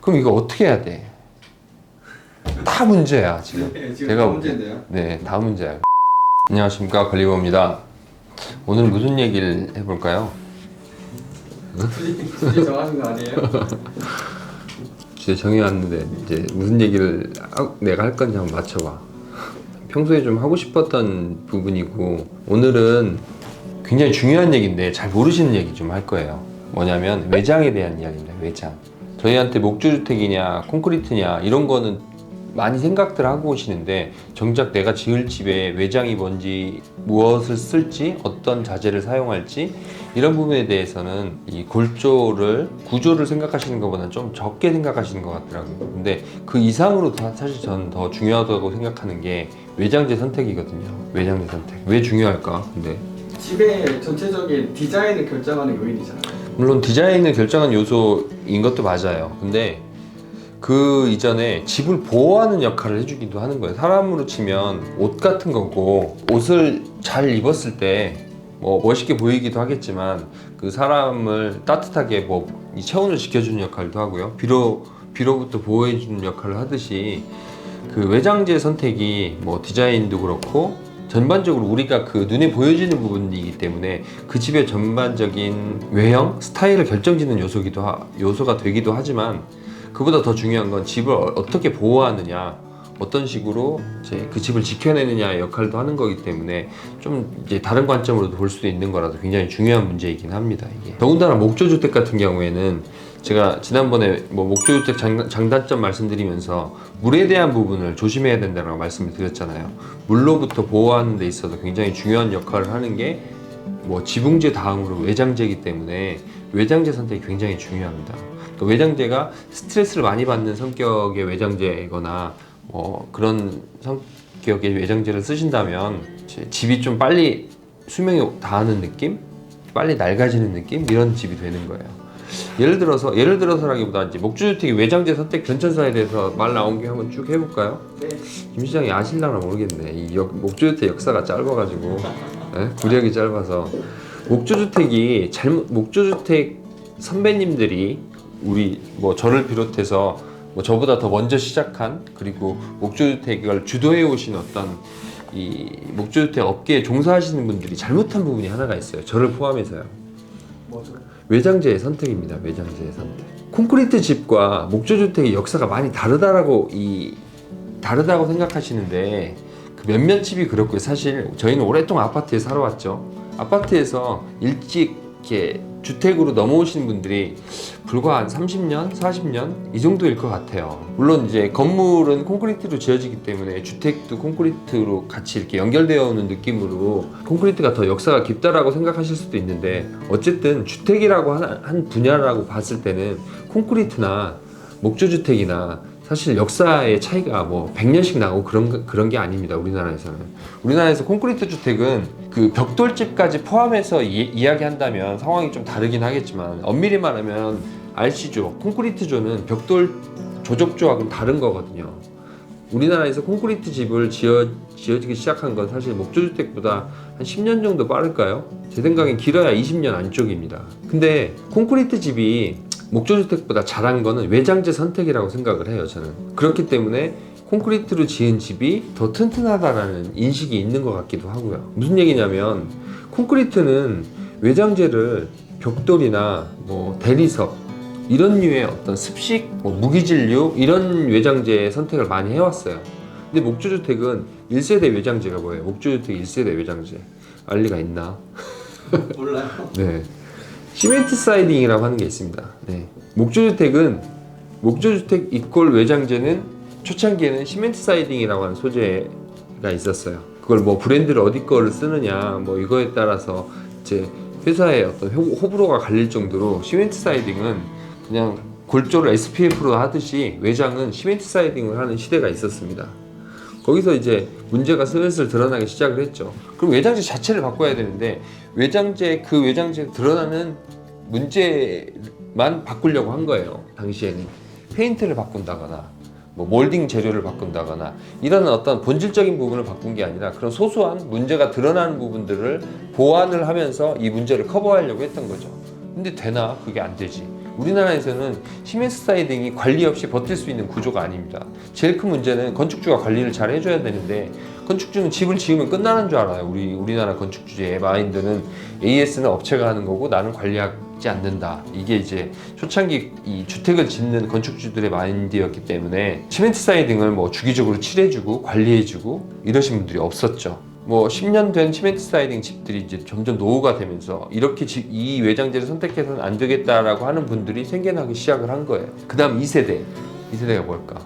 그럼 이거 어떻게 해야 돼? 다 문제야 지금. 네, 지금 제가 다 문제인데요. 네, 다 문제야. 안녕하십니까, 관리버입니다. 오늘 무슨 얘기를 해볼까요? 주제 정하신 거 아니에요? 주제 정해왔는데 이제 무슨 얘기를 내가 할 건지 한번 맞춰봐. 평소에 좀 하고 싶었던 부분이고, 오늘은 굉장히 중요한 얘기인데 잘 모르시는 얘기 좀 할 거예요. 뭐냐면 외장에 대한 이야기입니다. 외장. 저희한테 목조주택이냐 콘크리트냐 이런 거는 많이 생각들 하고 오시는데, 정작 내가 지을 집에 외장이 뭔지, 무엇을 쓸지, 어떤 자재를 사용할지 이런 부분에 대해서는 이 구조를 생각하시는 것보다는 좀 적게 생각하시는 것 같더라고요. 근데 그 이상으로 사실 저는 더 중요하다고 생각하는 게 외장재 선택이거든요. 외장재 선택. 왜 중요할까? 근데 집의 전체적인 디자인을 결정하는 요인이잖아요. 물론 디자인을 결정하는 요소인 것도 맞아요. 근데 그 이전에 집을 보호하는 역할을 해주기도 하는 거예요. 사람으로 치면 옷 같은 거고, 옷을 잘 입었을 때 뭐 멋있게 보이기도 하겠지만 그 사람을 따뜻하게 뭐 이 체온을 지켜주는 역할도 하고요. 비로부터 보호해주는 역할을 하듯이 그 외장재 선택이 뭐 디자인도 그렇고 전반적으로 우리가 그 눈에 보여지는 부분이기 때문에 그 집의 전반적인 외형, 스타일을 결정짓는 요소가 되기도 하지만, 그보다 더 중요한 건 집을 어떻게 보호하느냐, 어떤 식으로 이제 그 집을 지켜내느냐의 역할도 하는 거기 때문에 좀 이제 다른 관점으로도 볼 수도 있는 거라서 굉장히 중요한 문제이긴 합니다. 이게 더군다나 목조주택 같은 경우에는 제가 지난번에 뭐 목조주택 장단점 말씀드리면서 물에 대한 부분을 조심해야 된다고 말씀을 드렸잖아요. 물로부터 보호하는 데 있어서 굉장히 중요한 역할을 하는 게 뭐 지붕재 다음으로 외장재이기 때문에 외장재 선택이 굉장히 중요합니다. 그러니까 외장재가 스트레스를 많이 받는 성격의 외장재거나 뭐 그런 성격의 외장재를 쓰신다면 집이 좀 빨리 수명이 다하는 느낌? 빨리 낡아지는 느낌? 이런 집이 되는 거예요. 예를 들어서라기보다 이제 목조주택의 외장재 선택 변천사에 대해서 말 나온 게 한번 쭉 해볼까요? 네. 김 시장이 아실라나 모르겠네. 목조주택 역사가 짧아가지고, 구력이 짧아서 목조주택 선배님들이 우리 뭐 저를 비롯해서 뭐 저보다 더 먼저 시작한, 그리고 목조주택을 주도해 오신 어떤 이 목조주택 업계에 종사하시는 분들이 잘못한 부분이 하나가 있어요. 저를 포함해서요. 뭐죠? 외장재의 선택입니다. 외장재의 선택. 콘크리트 집과 목조주택의 역사가 많이 다르다고 생각하시는데, 그 몇몇 집이 그렇고요. 사실 저희는 오랫동안 아파트에 살아왔죠. 아파트에서 일찍 이렇게 주택으로 넘어오시는 분들이 불과 한 30년, 40년 이 정도일 것 같아요. 물론 이제 건물은 콘크리트로 지어지기 때문에 주택도 콘크리트로 같이 이렇게 연결되어 오는 느낌으로 콘크리트가 더 역사가 깊다라고 생각하실 수도 있는데, 어쨌든 주택이라고 한 분야라고 봤을 때는 콘크리트나 목조주택이나 사실 역사의 차이가 뭐 100년씩 나고 그런 게 아닙니다. 우리나라에서 콘크리트 주택은 그 벽돌집까지 포함해서 이야기한다면 상황이 좀 다르긴 하겠지만, 엄밀히 말하면 RC조, 콘크리트조는 벽돌 조적조하고는 다른 거거든요. 우리나라에서 콘크리트 집을 지어지기 시작한 건 사실 목조주택보다 한 10년 정도 빠를까요? 제 생각엔 길어야 20년 안쪽입니다. 근데 콘크리트 집이 목조주택보다 잘한 거는 외장재 선택이라고 생각을 해요, 저는. 그렇기 때문에 콘크리트로 지은 집이 더 튼튼하다라는 인식이 있는 것 같기도 하고요. 무슨 얘기냐면, 콘크리트는 외장재를 벽돌이나 뭐 대리석 이런 류의 어떤 습식, 뭐 무기질류 이런 외장재 선택을 많이 해왔어요. 근데 목조주택은 1세대 외장재가 뭐예요? 목조주택 1세대 외장재 알 리가 있나? 몰라요. 네. 시멘트 사이딩이라고 하는 게 있습니다. 네. 목조주택 이퀄 외장재는 초창기에는 시멘트 사이딩이라고 하는 소재가 있었어요. 그걸 뭐 브랜드를 어디 거를 쓰느냐 뭐 이거에 따라서 이제 회사의 어떤 호불호가 갈릴 정도로 시멘트 사이딩은 그냥 골조를 SPF로 하듯이 외장은 시멘트 사이딩을 하는 시대가 있었습니다. 거기서 이제 문제가 슬슬 드러나기 시작을 했죠. 그럼 외장재 자체를 바꿔야 되는데, 외장재 드러나는 문제만 바꾸려고 한 거예요. 당시에는 페인트를 바꾼다거나 뭐 몰딩 재료를 바꾼다거나 이런 어떤 본질적인 부분을 바꾼 게 아니라, 그런 소소한 문제가 드러나는 부분들을 보완을 하면서 이 문제를 커버하려고 했던 거죠. 근데 되나? 그게 안 되지. 우리나라에서는 시멘트 사이딩이 관리 없이 버틸 수 있는 구조가 아닙니다. 제일 큰 문제는 건축주가 관리를 잘 해줘야 되는데 건축주는 집을 지으면 끝나는 줄 알아요. 우리나라 건축주의 마인드는 AS는 업체가 하는 거고 나는 관리하지 않는다. 이게 이제 초창기 이 주택을 짓는 건축주들의 마인드였기 때문에 시멘트 사이딩을 뭐 주기적으로 칠해주고 관리해주고 이러신 분들이 없었죠. 뭐 10년 된 시멘트 사이딩 집들이 이제 점점 노후가 되면서 이렇게 이 외장재를 선택해서는 안 되겠다라고 하는 분들이 생겨나기 시작을 한 거예요. 그 다음 2세대가 뭘까?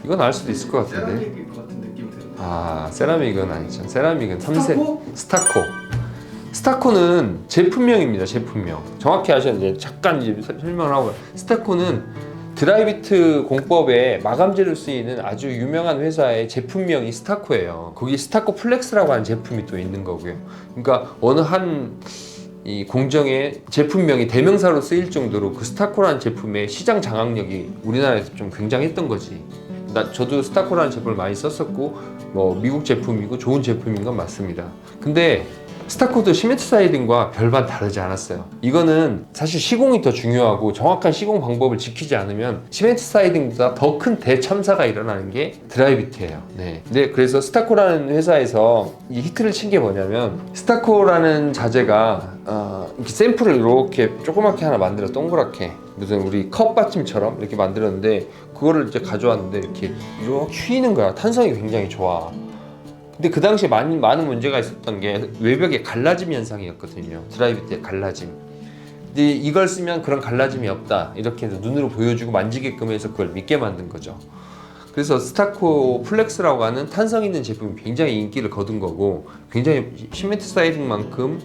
이건 알 수도 있을 것 같은데. 세라믹 같은 느낌이 드는데. 아, 세라믹은 아니죠. 세라믹은 3세. 스타코? 스타코는 제품명입니다. 제품명. 정확히 아셔야 잠깐 이제 설명을 하고. 스타코는 드라이비트 공법에 마감재로 쓰이는 아주 유명한 회사의 제품명이 스타코예요. 거기 스타코 플렉스라고 하는 제품이 또 있는 거고요. 그러니까 어느 한 이 공정의 제품명이 대명사로 쓰일 정도로 그 스타코라는 제품의 시장 장악력이 우리나라에서 좀 굉장했던 거지. 저도 스타코라는 제품을 많이 썼었고 뭐 미국 제품이고 좋은 제품인 건 맞습니다. 근데 스타코도 시멘트 사이딩과 별반 다르지 않았어요. 이거는 사실 시공이 더 중요하고 정확한 시공 방법을 지키지 않으면 시멘트 사이딩보다 더 큰 대참사가 일어나는 게 드라이비트예요. 네. 그래서 스타코라는 회사에서 이 히트를 친 게 뭐냐면 스타코라는 자재가 이렇게 샘플을 이렇게 조그맣게 하나 만들어 동그랗게 무슨 우리 컵 받침처럼 이렇게 만들었는데 그거를 이제 가져왔는데 이렇게 휘는 거야. 탄성이 굉장히 좋아. 근데 그 당시에 많은 문제가 있었던 게 외벽의 갈라짐 현상이었거든요. 드라이비트의 갈라짐. 근데 이걸 쓰면 그런 갈라짐이 없다. 이렇게 해서 눈으로 보여주고 만지게끔 해서 그걸 믿게 만든 거죠. 그래서 스타코 플렉스라고 하는 탄성 있는 제품이 굉장히 인기를 거둔 거고 굉장히 시멘트 사이딩만큼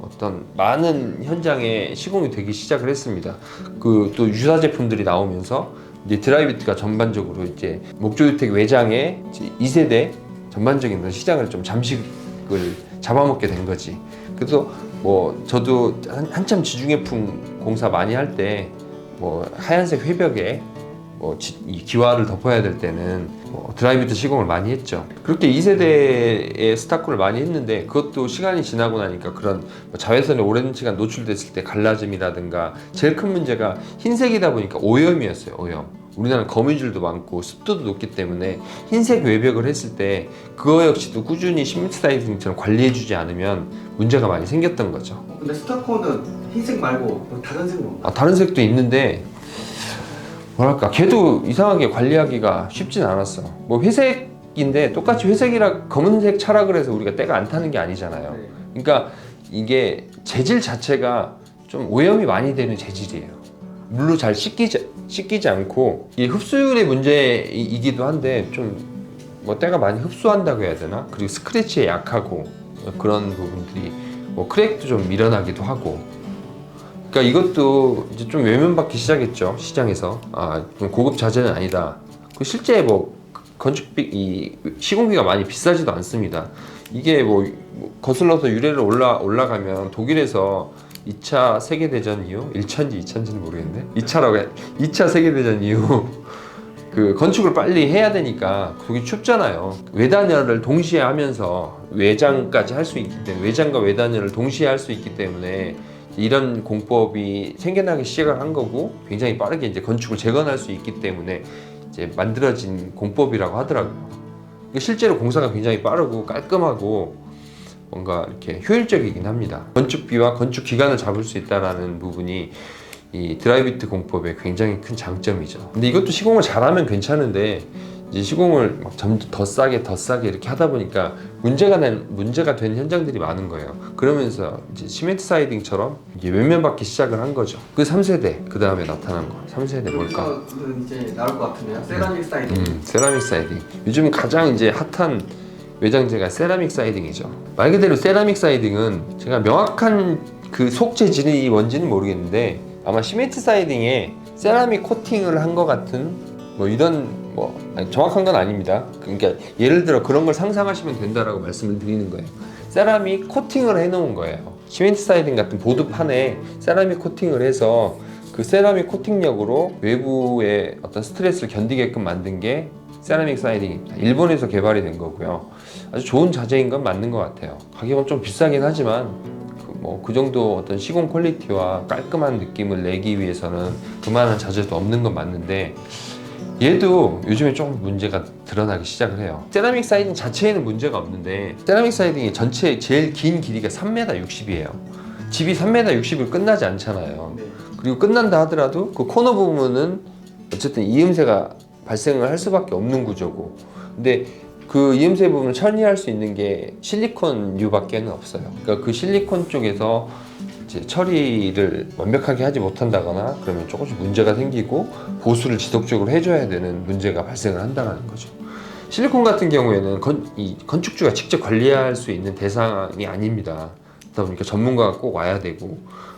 어떤 많은 현장에 시공이 되기 시작을 했습니다. 그 또 유사 제품들이 나오면서 이제 드라이비트가 전반적으로 이제 목조주택 외장의 2세대 전반적인 시장을 좀 잠식을 잡아먹게 된 거지. 그래서 뭐 저도 한참 지중해풍 공사 많이 할 때 뭐 하얀색 회벽에 뭐 이 기와를 덮어야 될 때는 뭐 드라이비트 시공을 많이 했죠. 그렇게 2세대의 스타코를 많이 했는데 그것도 시간이 지나고 나니까 그런 뭐 자외선에 오랜 시간 노출됐을 때 갈라짐이라든가 제일 큰 문제가 흰색이다 보니까 오염이었어요. 오염. 우리나라는 거미줄도 많고 습도도 높기 때문에 흰색 외벽을 했을 때 그거 역시도 꾸준히 시멘트 사이딩처럼 관리해주지 않으면 문제가 많이 생겼던 거죠. 근데 스타코는 흰색 말고 다른 색은 없나? 다른 색도 있는데 뭐랄까 걔도 이상하게 관리하기가 쉽진 않았어. 뭐 회색인데 똑같이 회색이라 검은색 차라 그래서 우리가 때가 안 타는 게 아니잖아요. 네. 그러니까 이게 재질 자체가 좀 오염이 많이 되는 재질이에요. 물로 잘 씻기지 않고 이 흡수율의 문제이기도 한데 좀 뭐 때가 많이 흡수한다고 해야 되나? 그리고 스크래치에 약하고 그런 부분들이 뭐 크랙도 좀 일어나기도 하고. 그러니까 이것도 이제 좀 외면받기 시작했죠. 시장에서. 좀 고급 자재는 아니다. 실제 뭐 건축비 시공비가 많이 비싸지도 않습니다. 이게 뭐 거슬러서 유래를 올라가면 독일에서 2차 세계대전 이후 1차인지 2차인지는 모르겠네. 2차 세계대전 이후 그 건축을 빨리 해야 되니까 거기 춥잖아요. 외단열을 동시에 하면서 외장까지 할 수 있기 때문에 외장과 외단열을 동시에 할 수 있기 때문에 이런 공법이 생겨나기 시작을 한 거고 굉장히 빠르게 이제 건축을 재건할 수 있기 때문에 이제 만들어진 공법이라고 하더라고요. 실제로 공사가 굉장히 빠르고 깔끔하고 뭔가 이렇게 효율적이긴 합니다. 건축비와 건축 기간을 잡을 수 있다는 부분이 이 드라이비트 공법의 굉장히 큰 장점이죠. 근데 이것도 시공을 잘하면 괜찮은데 이제 시공을 막 점점 더 싸게 이렇게 하다 보니까 문제가 된 현장들이 많은 거예요. 그러면서 이제 시멘트 사이딩처럼 이게 외면받기 시작을 한 거죠. 그 3세대 그 다음에 나타난 거. 3세대 뭘까? 여기서는 이제 나올 것 같은데요. 세라믹 사이딩. 세라믹 사이딩. 요즘 가장 이제 핫한 외장재가 세라믹 사이딩이죠. 말 그대로 세라믹 사이딩은 제가 명확한 그 속 재질이 뭔지는 모르겠는데 아마 시멘트 사이딩에 세라믹 코팅을 한 것 같은 뭐 이런 아니, 정확한 건 아닙니다. 그러니까 예를 들어 그런 걸 상상하시면 된다라고 말씀을 드리는 거예요. 세라믹 코팅을 해놓은 거예요. 시멘트 사이딩 같은 보드판에 세라믹 코팅을 해서 그 세라믹 코팅력으로 외부의 어떤 스트레스를 견디게끔 만든 게 세라믹 사이딩입니다. 일본에서 개발이 된 거고요. 아주 좋은 자재인 건 맞는 것 같아요. 가격은 좀 비싸긴 하지만 뭐 그 정도 어떤 시공 퀄리티와 깔끔한 느낌을 내기 위해서는 그만한 자재도 없는 건 맞는데 얘도 요즘에 조금 문제가 드러나기 시작을 해요. 세라믹 사이딩 자체에는 문제가 없는데 세라믹 사이딩이 전체 제일 긴 길이가 3m 60이에요. 집이 3m 60을 끝나지 않잖아요. 네. 그리고 끝난다 하더라도 그 코너 부분은 어쨌든 이음새가 발생을 할 수밖에 없는 구조고, 근데 그 이음새 부분을 처리할 수 있는 게 실리콘류밖에는 없어요. 그러니까 그 실리콘 쪽에서 이제 처리를 완벽하게 하지 못한다거나 그러면 조금씩 문제가 생기고 보수를 지속적으로 해줘야 되는 문제가 발생을 한다는 거죠. 실리콘 같은 경우에는 이 건축주가 직접 관리할 수 있는 대상이 아닙니다. 그러다 보니까 전문가가 꼭 와야 되고,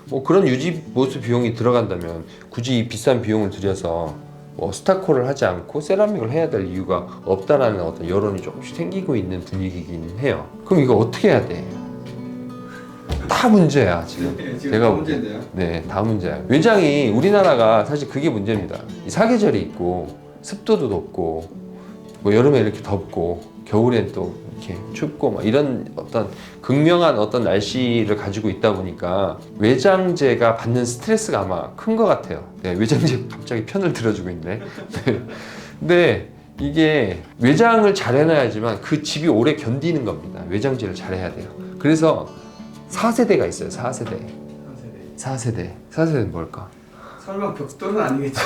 뭐 그런 유지 보수 비용이 들어간다면 굳이 이 비싼 비용을 들여서 뭐 스타코를 하지 않고 세라믹을 해야 될 이유가 없다라는 어떤 여론이 조금씩 생기고 있는 분위기긴 해요. 그럼 이거 어떻게 해야 돼? 다 문제야 지금. 네, 지금 제가 다 문제인데요. 네, 다 문제야. 외장이 우리나라가 사실 그게 문제입니다. 이 사계절이 있고 습도도 높고 뭐 여름에 이렇게 덥고 겨울엔 또 이렇게 춥고 막 이런 어떤 극명한 어떤 날씨를 가지고 있다 보니까 외장재가 받는 스트레스가 아마 큰 것 같아요. 네, 외장재 갑자기 편을 들어주고 있네. 네. 근데 이게 외장을 잘 해놔야지만 그 집이 오래 견디는 겁니다. 외장재를 잘 해야 돼요. 그래서 4세대가 있어요. 4세대. 4세대는 뭘까? 설마 벽돌은 아니겠죠?